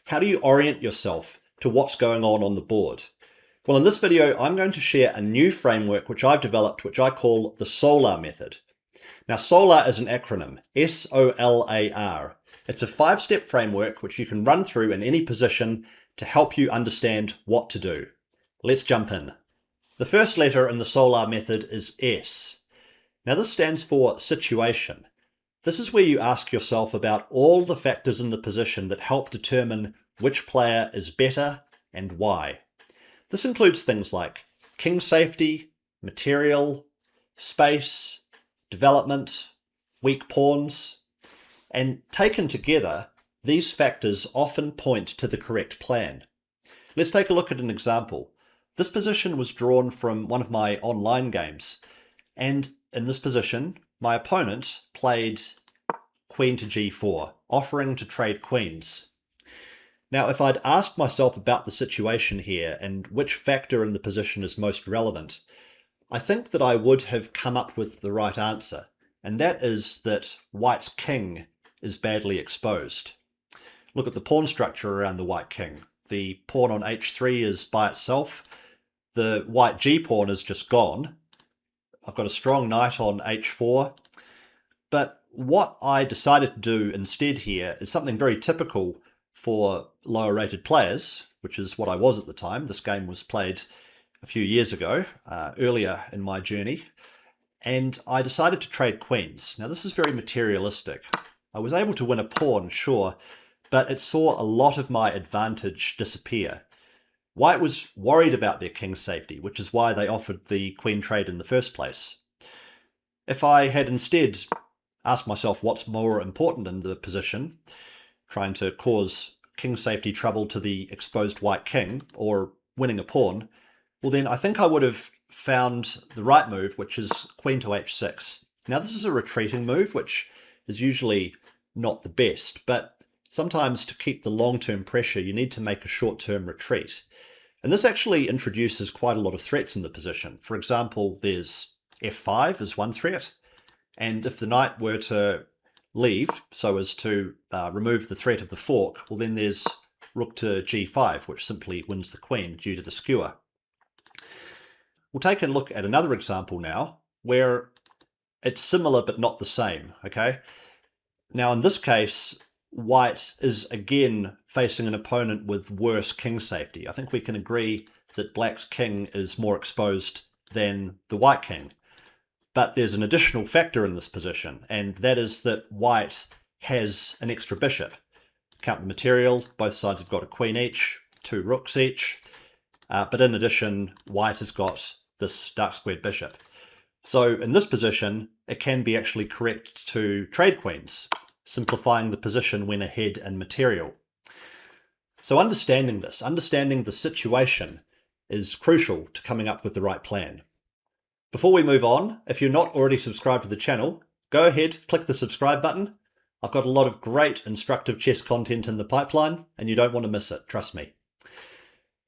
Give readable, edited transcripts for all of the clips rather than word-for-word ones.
How do you orient yourself to what's going on the board? Well, in this video, I'm going to share a new framework which I've developed, which I call the SOLAR method. Now, SOLAR is an acronym, S-O-L-A-R. It's a 5-step framework which you can run through in any position to help you understand what to do. Let's jump in. The first letter in the SOLAR method is S. Now, this stands for situation. This is where you ask yourself about all the factors in the position that help determine which player is better and why. This includes things like king safety, material, space, development, weak pawns, and taken together, these factors often point to the correct plan. Let's take a look at an example. This position was drawn from one of my online games, and in this position, my opponent played queen to g4, offering to trade queens. Now, if I'd asked myself about the situation here and which factor in the position is most relevant, I think that I would have come up with the right answer, and that is that white's king is badly exposed. Look at the pawn structure around the white king. The pawn on h3 is by itself. The white g-pawn is just gone. I've got a strong knight on h4. But what I decided to do instead here is something very typical for lower rated players, which is what I was at the time. This game was played a few years ago, earlier in my journey, and I decided to trade queens. Now, this is very materialistic. I was able to win a pawn, sure, but it saw a lot of my advantage disappear. White was worried about their king safety, which is why they offered the queen trade in the first place. If I had instead asked myself what's more important in the position, trying to cause king safety trouble to the exposed white king, or winning a pawn, well then I think I would have found the right move, which is queen to h6. Now, this is a retreating move, which is usually not the best, but sometimes to keep the long-term pressure, you need to make a short-term retreat. And this actually introduces quite a lot of threats in the position. For example, there's f5 as one threat, and if the knight were to leave so as to remove the threat of the fork, well then there's rook to g5, which simply wins the queen due to the skewer. We'll take a look at another example now, where it's similar but not the same, okay? Now, in this case, white is again facing an opponent with worse king safety. I think we can agree that black's king is more exposed than the white king. But there's an additional factor in this position, and that is that white has an extra bishop. Count the material, both sides have got a queen each, 2 rooks each, but in addition, white has got this dark squared bishop. So in this position, it can be actually correct to trade queens, simplifying the position when ahead in material. So understanding this, understanding the situation, is crucial to coming up with the right plan. Before we move on, if you're not already subscribed to the channel, go ahead, click the subscribe button. I've got a lot of great instructive chess content in the pipeline, and you don't want to miss it, trust me.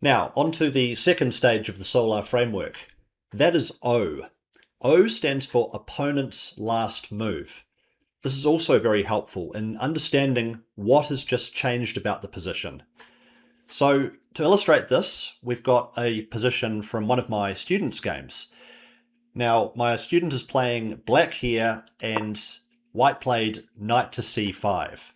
Now, on to the second stage of the SOLAR framework. That is O. O stands for opponent's last move. This is also very helpful in understanding what has just changed about the position. So, to illustrate this, we've got a position from one of my students' games. Now, my student is playing black here, and white played knight to c5.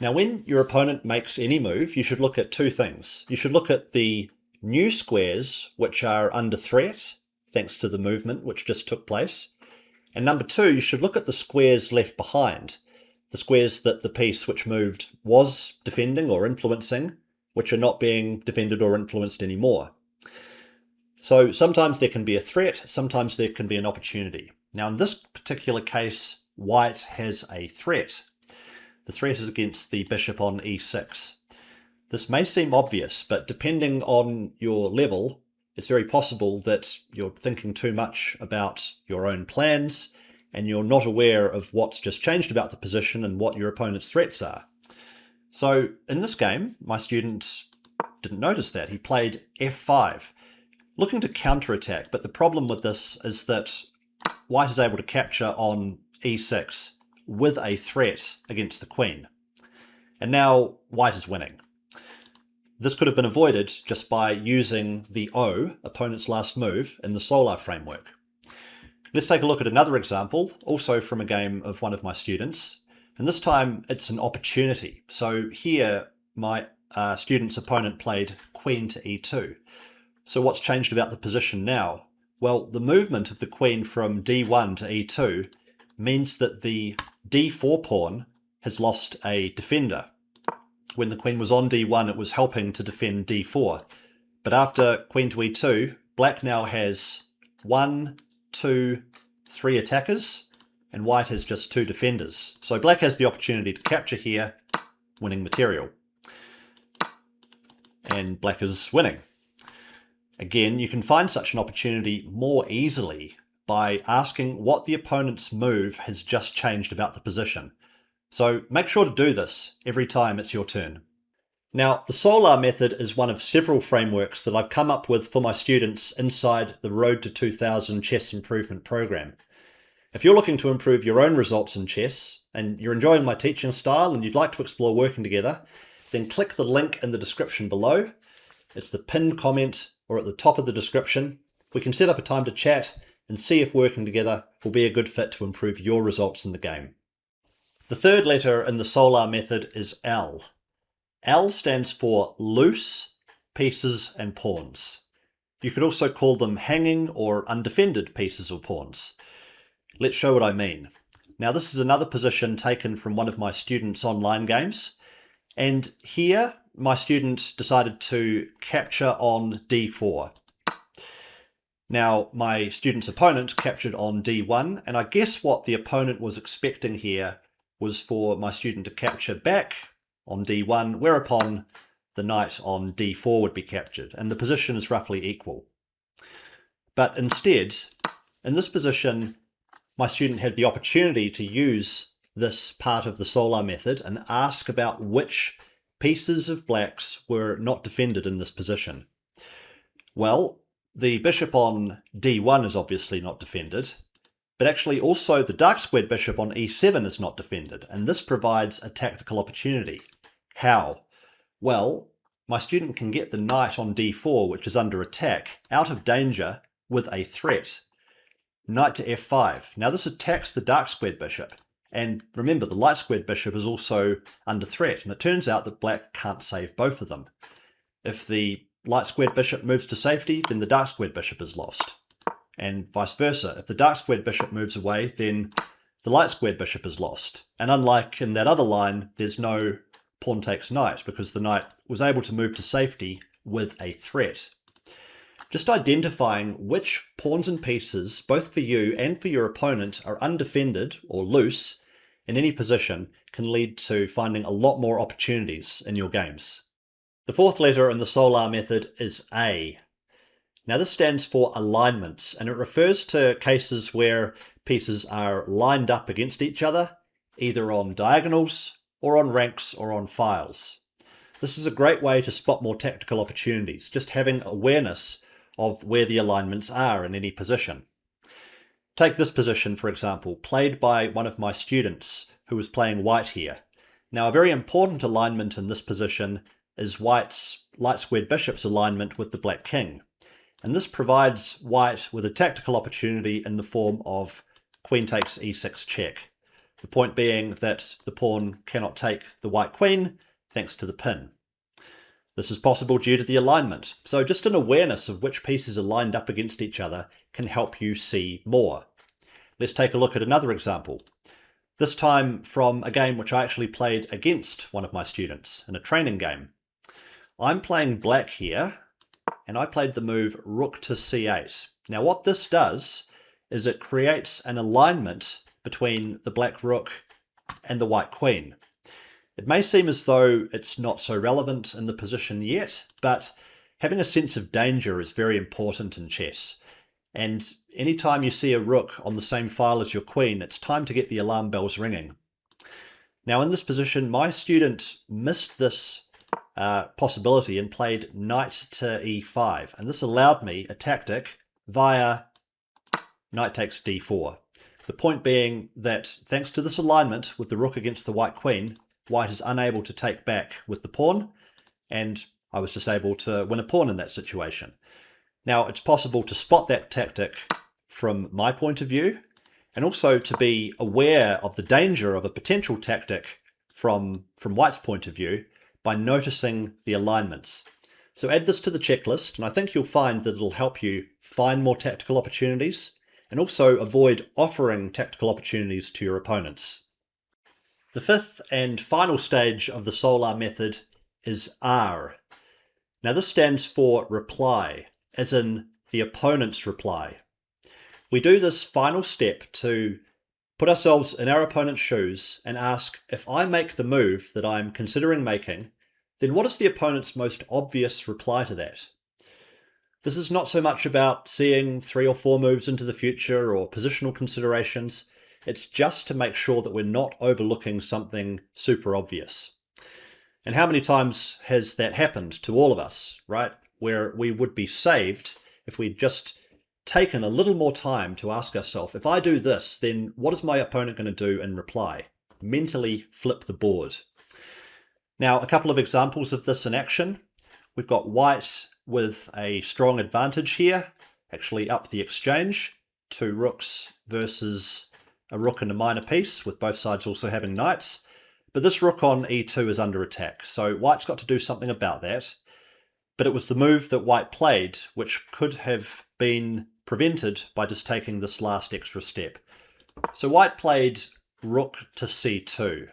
Now, when your opponent makes any move, you should look at two things. You should look at the new squares, which are under threat, thanks to the movement which just took place. And number two, you should look at the squares left behind, the squares that the piece which moved was defending or influencing, which are not being defended or influenced anymore. So sometimes there can be a threat, sometimes there can be an opportunity. Now, in this particular case, white has a threat. The threat is against the bishop on e6. This may seem obvious, but depending on your level, it's very possible that you're thinking too much about your own plans and you're not aware of what's just changed about the position and what your opponent's threats are. So in this game, my student didn't notice that. He played f5, looking to counterattack, but the problem with this is that white is able to capture on e6 with a threat against the queen. And now white is winning. This could have been avoided just by using the O, opponent's last move, in the Solar framework. Let's take a look at another example, also from a game of one of my students, and this time it's an opportunity. So here my student's opponent played queen to e2. So what's changed about the position now? Well, the movement of the queen from d1 to e2 means that the d4 pawn has lost a defender. When the queen was on d1, it was helping to defend d4. But after queen to e2, black now has 1, 2, 3 attackers, and white has just 2 defenders. So black has the opportunity to capture here, winning material. And black is winning. Again, you can find such an opportunity more easily by asking what the opponent's move has just changed about the position. So make sure to do this every time it's your turn. Now, the Solar method is one of several frameworks that I've come up with for my students inside the Road to 2000 Chess Improvement Program. If you're looking to improve your own results in chess, and you're enjoying my teaching style and you'd like to explore working together, then click the link in the description below. It's the pinned comment or at the top of the description. We can set up a time to chat and see if working together will be a good fit to improve your results in the game. The third letter in the Solar method is L. L stands for loose, pieces and pawns. You could also call them hanging or undefended pieces or pawns. Let's show what I mean. Now this is another position taken from one of my students' online games, and here my student decided to capture on d4. Now my student's opponent captured on d1, and I guess what the opponent was expecting here was for my student to capture back on d1, whereupon the knight on d4 would be captured, and the position is roughly equal. But instead, in this position, my student had the opportunity to use this part of the Solar method and ask about which pieces of black's were not defended in this position. Well, the bishop on d1 is obviously not defended, but actually also the dark squared bishop on e7 is not defended, and this provides a tactical opportunity. How? Well, my student can get the knight on d4, which is under attack, out of danger with a threat. Knight to f5. Now this attacks the dark squared bishop, and remember the light squared bishop is also under threat, and it turns out that black can't save both of them. If the light squared bishop moves to safety, then the dark squared bishop is lost, and vice versa. If the dark squared bishop moves away, then the light squared bishop is lost. And unlike in that other line, there's no pawn takes knight, because the knight was able to move to safety with a threat. Just identifying which pawns and pieces, both for you and for your opponent, are undefended or loose in any position can lead to finding a lot more opportunities in your games. The fourth letter in the Solar method is A. Now this stands for alignments, and it refers to cases where pieces are lined up against each other, either on diagonals or on ranks or on files. This is a great way to spot more tactical opportunities, just having awareness of where the alignments are in any position. Take this position, for example, played by one of my students who was playing white here. Now a very important alignment in this position is white's light squared bishop's alignment with the black king. And this provides white with a tactical opportunity in the form of queen takes e6 check. The point being that the pawn cannot take the white queen thanks to the pin. This is possible due to the alignment, so just an awareness of which pieces are lined up against each other can help you see more. Let's take a look at another example. This time from a game which I actually played against one of my students in a training game. I'm playing black here, and I played the move rook to c8. Now what this does is it creates an alignment between the black rook and the white queen. It may seem as though it's not so relevant in the position yet, but having a sense of danger is very important in chess. And anytime you see a rook on the same file as your queen, it's time to get the alarm bells ringing. Now in this position, my student missed this possibility and played knight to e5, and this allowed me a tactic via knight takes d4. The point being that thanks to this alignment with the rook against the white queen, white is unable to take back with the pawn, and I was just able to win a pawn in that situation. Now, it's possible to spot that tactic from my point of view, and also to be aware of the danger of a potential tactic from White's point of view by noticing the alignments. So add this to the checklist, and I think you'll find that it'll help you find more tactical opportunities and also avoid offering tactical opportunities to your opponents. The fifth and final stage of the Solar method is R. Now this stands for reply, as in the opponent's reply. We do this final step to put ourselves in our opponent's shoes and ask, if I make the move that I'm considering making, then what is the opponent's most obvious reply to that? This is not so much about seeing 3 or 4 moves into the future or positional considerations. It's just to make sure that we're not overlooking something super obvious. And how many times has that happened to all of us, right? Where we would be saved if we'd just taken a little more time to ask ourselves, if I do this, then what is my opponent going to do in reply? Mentally flip the board. Now, a couple of examples of this in action. We've got White with a strong advantage here, actually up the exchange, 2 rooks versus a rook and a minor piece, with both sides also having knights. But this rook on e2 is under attack, so White's got to do something about that. But it was the move that White played which could have been prevented by just taking this last extra step. So White played rook to c2.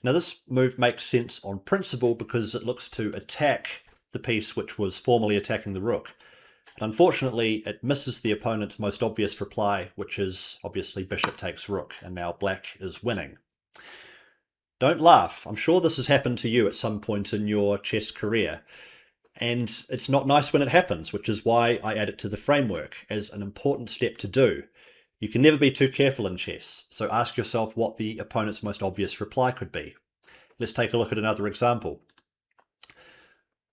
Now this move makes sense on principle because it looks to attack the piece which was formerly attacking the rook. But unfortunately, it misses the opponent's most obvious reply, which is obviously bishop takes rook, and now black is winning. Don't laugh. I'm sure this has happened to you at some point in your chess career. And it's not nice when it happens, which is why I add it to the framework as an important step to do. You can never be too careful in chess, so ask yourself what the opponent's most obvious reply could be. Let's take a look at another example.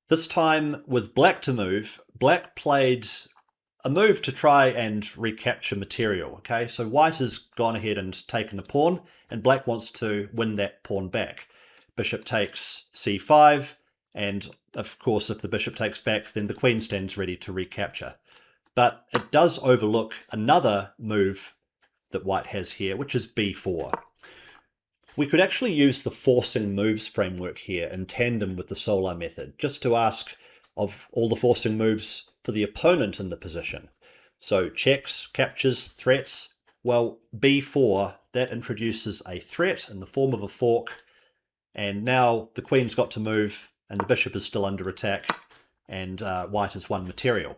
This time, with black to move, black played a move to try and recapture material. Okay, so White has gone ahead and taken a pawn, and black wants to win that pawn back. Bishop takes c5, and of course if the bishop takes back, then the queen stands ready to recapture. But it does overlook another move that White has here, which is b4. We could actually use the forcing moves framework here in tandem with the Solar method, just to ask of all the forcing moves for the opponent in the position. So checks, captures, threats. Well, b4, that introduces a threat in the form of a fork, and now the queen's got to move, and the bishop is still under attack, and White has won material.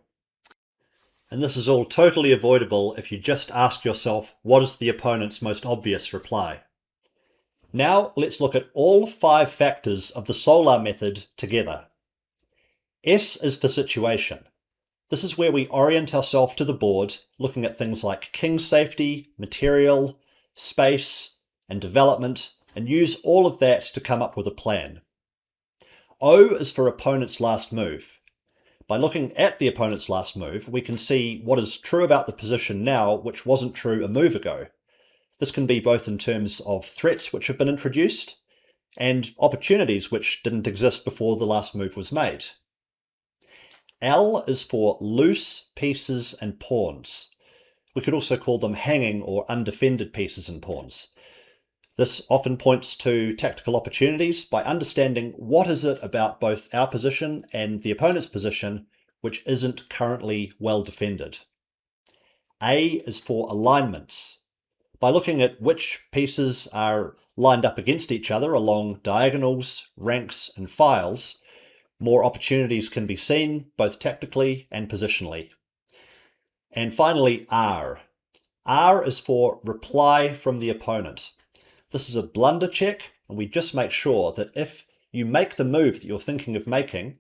And this is all totally avoidable if you just ask yourself, what is the opponent's most obvious reply? Now let's look at all 5 factors of the Solar method together. S is for situation. This is where we orient ourselves to the board, looking at things like king safety, material, space, and development, and use all of that to come up with a plan. O is for opponent's last move. By looking at the opponent's last move, we can see what is true about the position now, which wasn't true a move ago. This can be both in terms of threats which have been introduced and opportunities which didn't exist before the last move was made. L is for loose pieces and pawns. We could also call them hanging or undefended pieces and pawns. This often points to tactical opportunities by understanding what is it about both our position and the opponent's position which isn't currently well defended. A is for alignments. By looking at which pieces are lined up against each other along diagonals, ranks, and files, more opportunities can be seen, both tactically and positionally. And finally, R. R is for reply from the opponent. This is a blunder check, and we just make sure that if you make the move that you're thinking of making,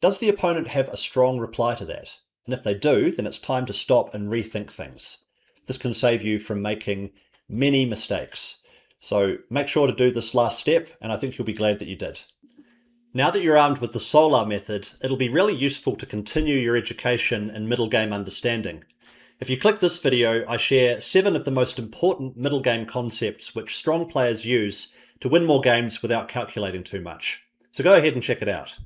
does the opponent have a strong reply to that? And if they do, then it's time to stop and rethink things. This can save you from making many mistakes. So make sure to do this last step, and I think you'll be glad that you did. Now that you're armed with the Solar method, it'll be really useful to continue your education in middle game understanding. If you click this video, I share 7 of the most important middle game concepts which strong players use to win more games without calculating too much. So go ahead and check it out.